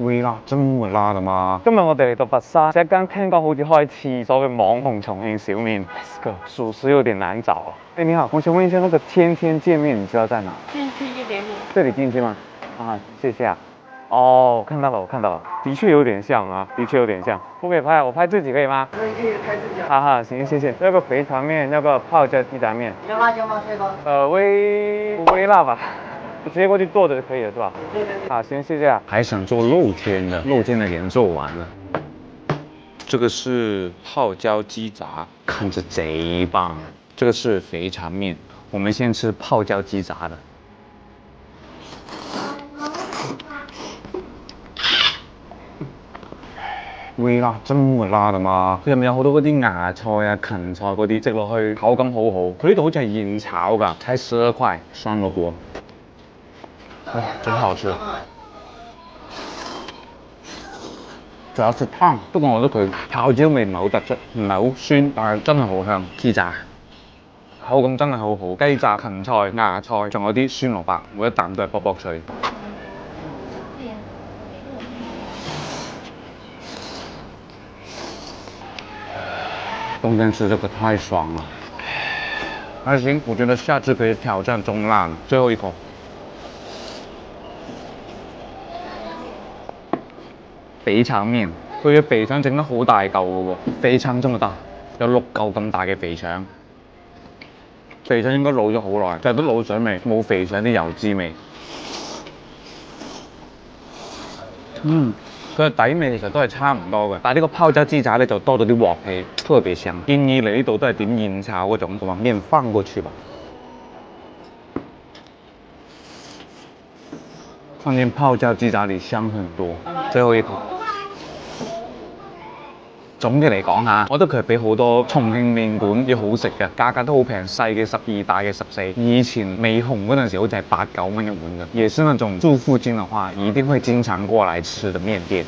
會辣，真會辣的嘛？今日我哋嚟到佛山，這間聽講好似開廁所嘅網紅重慶小麵，這個屬實有點難找。哎，你好，我想問一下，那個天天見面，你知道在哪？進去一點點。這裡進去嗎？啊，謝謝啊。哦，看到了，我看到了，的確有點像啊，的確有點像。不可以拍，我拍自己可以嗎？可以拍自己。哈哈，行，謝謝。要個肥腸麵，要個泡椒雞雜麵。有辣椒嗎？這個？微辣吧。直接過去做就可以了，是吧？對。好，行，謝謝啊。還想做露天的，露天的連做完了。這個是泡椒雞雜，看着賊棒。這個是肥腸麵，我們先吃泡椒雞雜的。會辣，真會辣的嘛？佢入面有好多嗰啲芽菜啊、芹菜嗰啲，食落去口感好好。佢呢度好似係現炒㗎，才12塊，酸蘿蔔。哇，真好吃！主要是湯，不過我覺得佢泡椒味唔係好突出，唔係好酸，但係真係好香。雞雜口感真係好好，雞雜、芹菜、芽菜，仲有啲酸蘿蔔，每一啖都係卜卜脆。冬天吃這個太爽了，還行，我覺得下次可以挑戰中辣。最後一口。肥腸麵，佢嘅肥腸整得好大嚿嘅喎，肥腸這麼大，有6嚿咁大嘅肥腸。肥腸應該老咗好耐，就係得滷水味，冇肥腸啲油脂味。佢嘅底味其實都係差唔多嘅，但係呢個泡椒雞雜咧就多咗啲鑊氣，特別香。建議嚟呢度都係點現炒嗰種，把麵放過去吧。放進泡椒雞雜裡香很多。最後一口。總嘅嚟講下，我覺得佢係比好多重慶麵館要好食嘅，價格都好平，細嘅12，大嘅14。以前未紅嗰陣時，好似係8、9蚊一碗嘅，也是那種住附近嘅話，一定會經常過來吃的麵店。